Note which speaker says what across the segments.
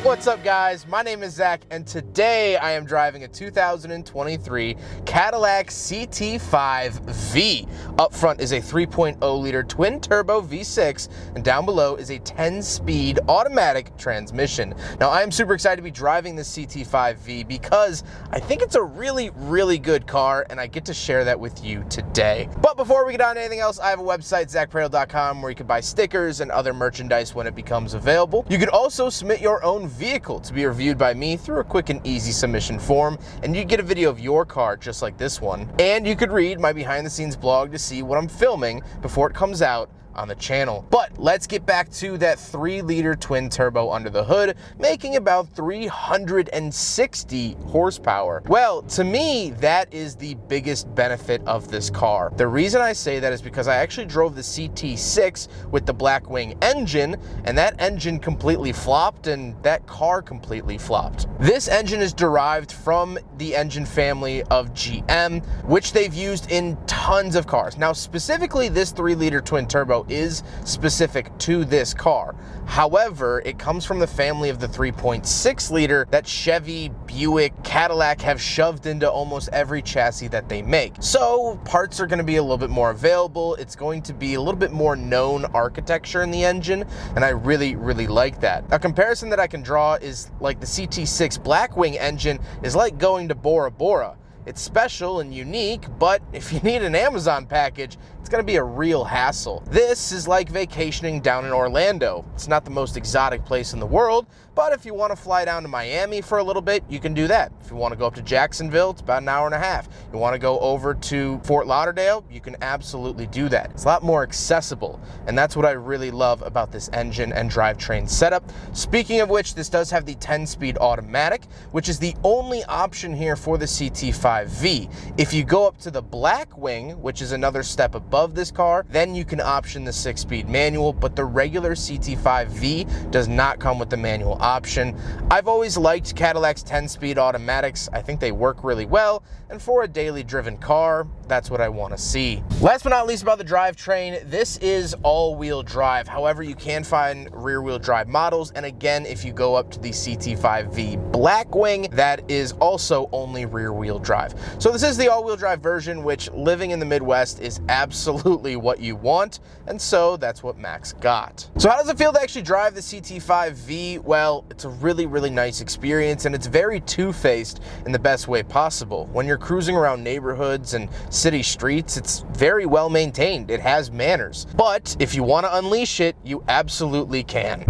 Speaker 1: What's up, guys? My name is Zach, and today I am driving a 2023 Cadillac CT5-V. Up front is a 3.0-liter twin-turbo V6, and down below is a 10-speed automatic transmission. Now, I am super excited to be driving this CT5-V because I think it's a really, really good car, and I get to share that with you today. But before we get on to anything else, I have a website, zackprato.com, where you can buy stickers and other merchandise when it becomes available. You can also submit your own vehicle to be reviewed by me through a quick and easy submission form, and you get a video of your car just like this one. And you could read my behind the scenes blog to see what I'm filming before it comes out on the channel. But let's get back to that 3-liter twin turbo under the hood, making about 360 horsepower. Well, to me, that is the biggest benefit of this car. The reason I say that is because I actually drove the CT6 with the Blackwing engine, and that engine completely flopped, and that car completely flopped. This engine is derived from the engine family of GM, which they've used in tons of cars. Now, specifically, this 3-liter twin turbo is specific to this car. However, it comes from the family of the 3.6-liter that Chevy, Buick, Cadillac have shoved into almost every chassis that they make. So parts are going to be a little bit more available. It's going to be a little bit more known architecture in the engine, and I really, really like that. A comparison that I can draw is like the CT6 Blackwing engine is like going to Bora Bora. It's special and unique, but if you need an Amazon package, it's going to be a real hassle. This is like vacationing down in Orlando. It's not the most exotic place in the world, but if you want to fly down to Miami for a little bit, you can do that. If you want to go up to Jacksonville, it's about an hour and a half. You want to go over to Fort Lauderdale, you can absolutely do that. It's a lot more accessible, and that's what I really love about this engine and drivetrain setup. Speaking of which, this does have the 10-speed automatic, which is the only option here for the CT5-V. If you go up to the Blackwing, which is another step above this car, then you can option the 6-speed manual, but the regular CT5-V does not come with the manual option. I've always liked Cadillac's 10-speed automatics. I think they work really well, and for a daily driven car, that's what I want to see. Last but not least about the drivetrain, this is all-wheel drive. However, you can find rear-wheel drive models, and again, if you go up to the CT5-V Blackwing, that is also only rear-wheel drive. So this is the all-wheel drive version, which living in the Midwest is absolutely what you want, and so that's what Max got. So how does it feel to actually drive the CT5-V? Well, it's a really, really nice experience, and it's very two-faced in the best way possible. When you're cruising around neighborhoods and city streets, it's very well maintained. It has manners. But if you want to unleash it, you absolutely can.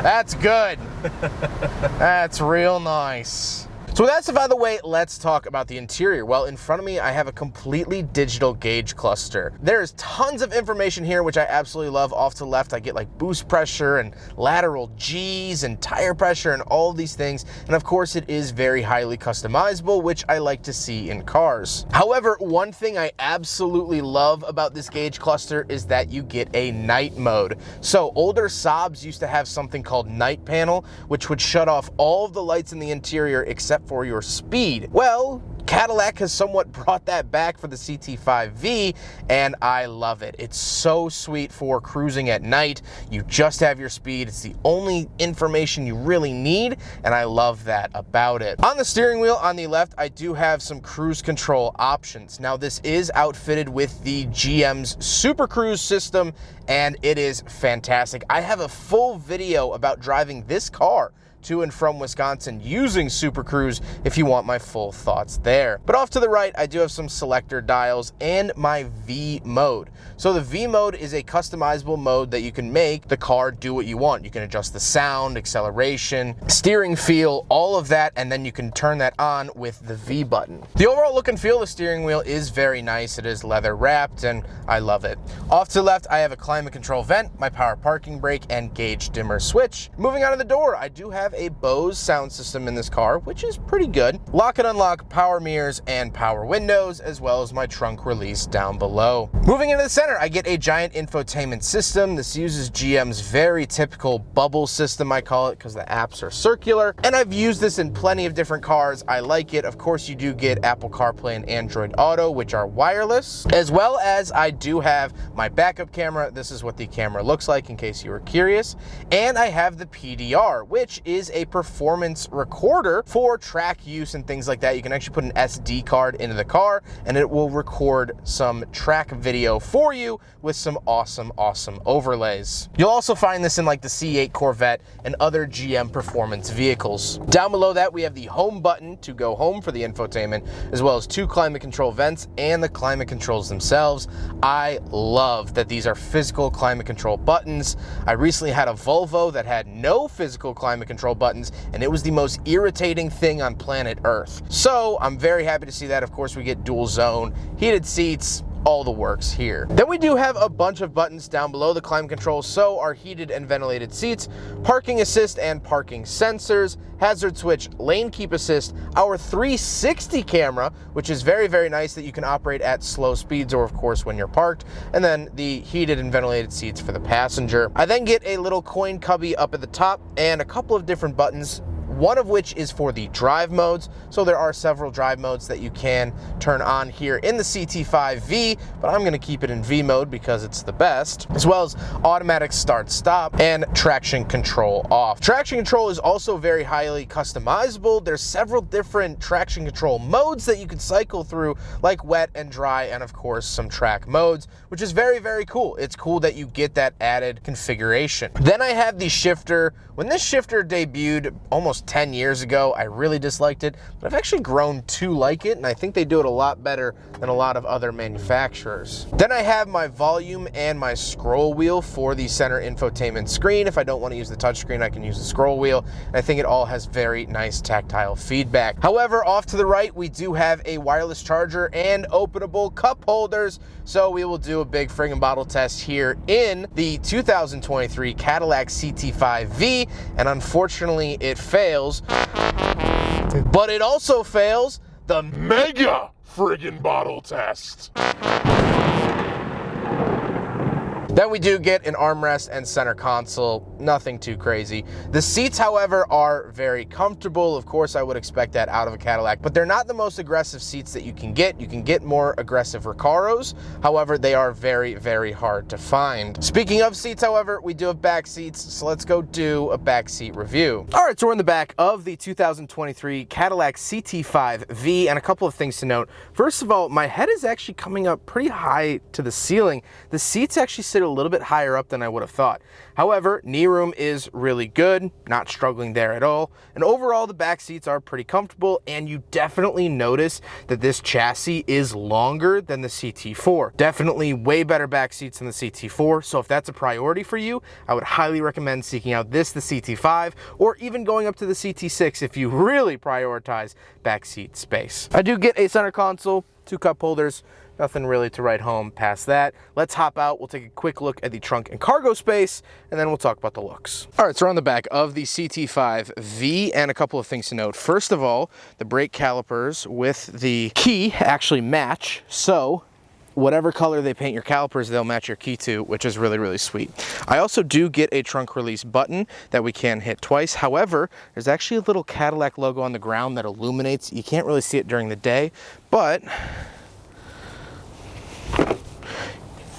Speaker 1: That's good. That's real nice. So with that stuff out of the way, let's talk about the interior. Well, in front of me, I have a completely digital gauge cluster. There's tons of information here, which I absolutely love. Off to the left, I get like boost pressure and lateral G's and tire pressure and all of these things. And of course, it is very highly customizable, which I like to see in cars. However, one thing I absolutely love about this gauge cluster is that you get a night mode. So older Saabs used to have something called night panel, which would shut off all of the lights in the interior except for your speed. Well, Cadillac has somewhat brought that back for the CT5-V, and I love it. It's so sweet for cruising at night. You just have your speed. It's the only information you really need, and I love that about it. On the steering wheel on the left, I do have some cruise control options. Now, this is outfitted with the GM's Super Cruise system, and it is fantastic. I have a full video about driving this car to and from Wisconsin using Super Cruise if you want my full thoughts there. But off to the right, I do have some selector dials and my V mode. So the V mode is a customizable mode that you can make the car do what you want. You can adjust the sound, acceleration, steering feel, all of that, and then you can turn that on with the V button. The overall look and feel of the steering wheel is very nice. It is leather wrapped, and I love it. Off to the left, I have a climate control vent, my power parking brake, and gauge dimmer switch. Moving on to the door, I do have have a Bose sound system in this car, which is pretty good. Lock and unlock, power mirrors, and power windows, as well as my trunk release down below. Moving into the center, I get a giant infotainment system. This uses GM's very typical bubble system, I call it, because the apps are circular. And I've used this in plenty of different cars. I like it. Of course, you do get Apple CarPlay and Android Auto, which are wireless, as well as I do have my backup camera. This is what the camera looks like in case you were curious. And I have the PDR, which is a performance recorder for track use and things like that. You can actually put an SD card into the car and it will record some track video for you with some awesome overlays. You'll also find this in like the C8 Corvette and other GM performance vehicles. Down below that, we have the home button to go home for the infotainment, as well as 2 climate control vents and the climate controls themselves. I love that these are physical climate control buttons. I recently had a Volvo that had no physical climate control buttons, and it was the most irritating thing on planet Earth. So I'm very happy to see that. Of course, we get dual zone, heated seats, all the works here. Then we do have a bunch of buttons down below the climate control, so our heated and ventilated seats, parking assist and parking sensors, hazard switch, lane keep assist, our 360 camera, which is very nice that you can operate at slow speeds or of course when you're parked, and then the heated and ventilated seats for the passenger. I then get a little coin cubby up at the top and a couple of different buttons, one of which is for the drive modes. So there are several drive modes that you can turn on here in the CT5-V, but I'm gonna keep it in V mode because it's the best, as well as automatic start stop and traction control off. Traction control is also very highly customizable. There's several different traction control modes that you can cycle through, like wet and dry, and of course some track modes, which is very cool. It's cool that you get that added configuration. Then I have the shifter. When this shifter debuted almost 10 years ago, I really disliked it, but I've actually grown to like it, and I think they do it a lot better than a lot of other manufacturers. Then I have my volume and my scroll wheel for the center infotainment screen. If I don't want to use the touchscreen, I can use the scroll wheel, and I think it all has very nice tactile feedback. However, off to the right, we do have a wireless charger and openable cup holders, so we will do a big friggin' bottle test here in the 2023 Cadillac CT5-V, and unfortunately it fails, but it also fails the mega friggin' bottle test. Then we do get an armrest and center console, nothing too crazy. The seats, however, are very comfortable. Of course, I would expect that out of a Cadillac, but they're not the most aggressive seats that you can get. You can get more aggressive Recaros. However, they are very hard to find. Speaking of seats, however, we do have back seats, so let's go do a back seat review. All right, so we're in the back of the 2023 Cadillac CT5-V, and a couple of things to note. First of all, my head is actually coming up pretty high to the ceiling. The seats actually sit a little bit higher up than I would have thought. However, knee room is really good, not struggling there at all. And overall, the back seats are pretty comfortable, and you definitely notice that this chassis is longer than the CT4. Definitely way better back seats than the CT4. So if that's a priority for you, I would highly recommend seeking out the CT5, or even going up to the CT6 if you really prioritize back seat space. I do get a center console, 2 cup holders, nothing really to write home past that. Let's hop out. We'll take a quick look at the trunk and cargo space, and then we'll talk about the looks. All right, so we're on the back of the CT5-V, and a couple of things to note. First of all, the brake calipers with the key actually match, so whatever color they paint your calipers, they'll match your key to, which is really sweet. I also do get a trunk release button that we can hit twice. However, there's actually a little Cadillac logo on the ground that illuminates. You can't really see it during the day, but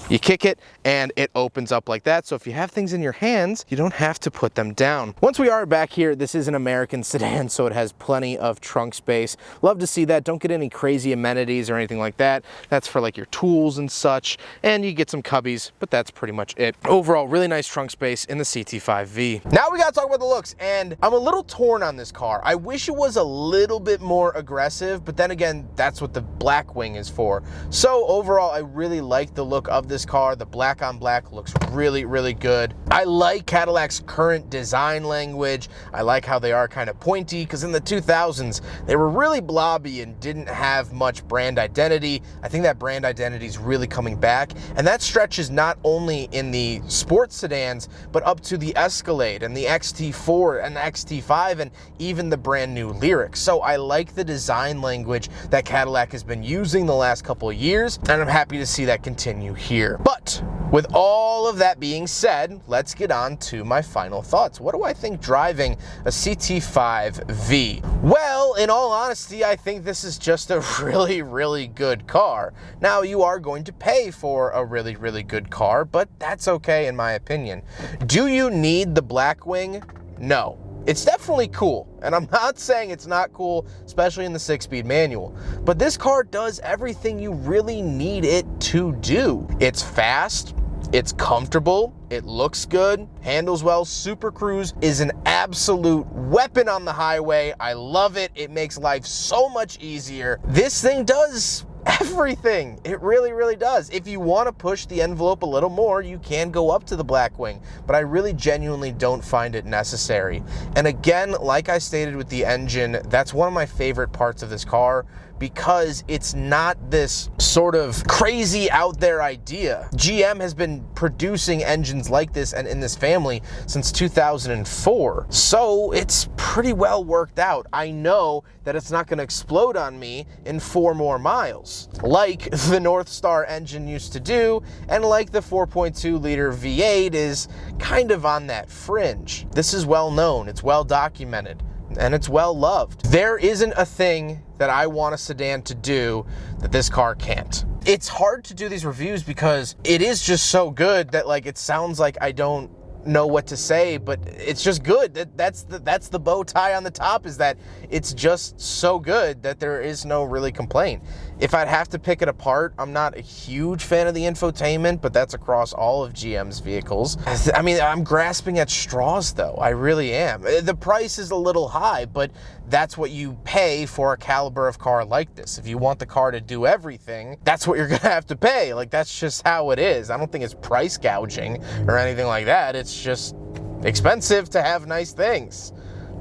Speaker 1: you kick it and it opens up like that. So if you have things in your hands, you don't have to put them down. Once we are back here, this is an American sedan, so it has plenty of trunk space. Love to see that. Don't get any crazy amenities or anything like that. That's for like your tools and such. And you get some cubbies, but that's pretty much it. Overall, really nice trunk space in the CT5-V. Now we gotta talk about the looks, and I'm a little torn on this car. I wish it was a little bit more aggressive, but then again, that's what the black wing is for. So overall, I really like the look of this this car. The black on black looks really, really good. I like Cadillac's current design language. I like how they are kind of pointy, because in the 2000s, they were really blobby and didn't have much brand identity. I think that brand identity is really coming back, and that stretches not only in the sports sedans, but up to the Escalade and the XT4 and the XT5 and even the brand new Lyriq. So I like the design language that Cadillac has been using the last couple of years, and I'm happy to see that continue here. But with all of that being said, let's get on to my final thoughts. What do I think driving a CT5-V? Well, in all honesty, I think this is just a really, really good car. Now, you are going to pay for a really, really good car, but that's okay in my opinion. Do you need the Blackwing? No. It's definitely cool, and I'm not saying it's not cool, especially in the 6-speed manual, but this car does everything you really need it to do. It's fast, it's comfortable, it looks good, handles well. Super Cruise is an absolute weapon on the highway. I love it. It makes life so much easier. This thing does everything. It really, really does. If you want to push the envelope a little more, you can go up to the Blackwing, but I really genuinely don't find it necessary. And again, like I stated with the engine, that's one of my favorite parts of this car, because it's not this sort of crazy out there idea. GM has been producing engines like this and in this family since 2004. So it's pretty well worked out. I know that it's not going to explode on me in 4 more miles, like the North Star engine used to do, and like the 4.2 liter V8 is kind of on that fringe. This is well known, it's well documented, and it's well loved. There isn't a thing that I want a sedan to do that this car can't. It's hard to do these reviews because it is just so good that, like, it sounds like I don't know what to say, but it's just good. That's the bow tie on the top, is that it's just so good that there is no really complaint. If I'd have to pick it apart, I'm not a huge fan of the infotainment, but that's across all of GM's vehicles. I mean, I'm grasping at straws though. I really am. The price is a little high, but that's what you pay for a caliber of car like this. If you want the car to do everything, that's what you're gonna have to pay. Like, that's just how it is. I don't think it's price gouging or anything like that. It's just expensive to have nice things.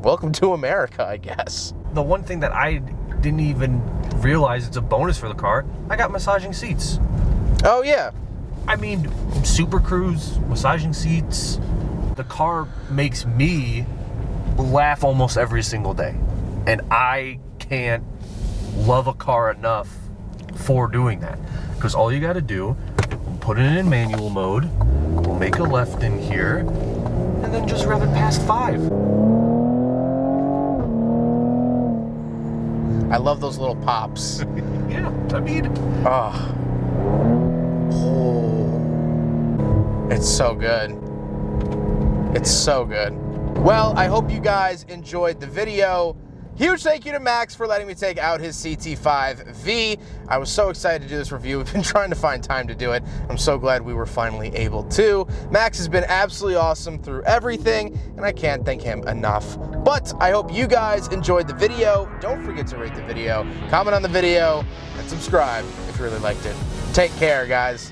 Speaker 1: Welcome to America, I guess.
Speaker 2: The one thing that I didn't even realize it's a bonus for the car, I got massaging seats.
Speaker 1: Oh yeah.
Speaker 2: I mean, Super Cruise, massaging seats. The car makes me laugh almost every single day. And I can't love a car enough for doing that. Because all you gotta do, put it in manual mode, we'll make a left in here, and then just rev it past 5.
Speaker 1: I love those little pops.
Speaker 2: Yeah, I mean...
Speaker 1: Oh. It's so good. It's so good. Well, I hope you guys enjoyed the video. Huge thank you to Max for letting me take out his CT5-V. I was so excited to do this review. We've been trying to find time to do it. I'm so glad we were finally able to. Max has been absolutely awesome through everything, and I can't thank him enough. But I hope you guys enjoyed the video. Don't forget to rate the video, comment on the video, and subscribe if you really liked it. Take care, guys.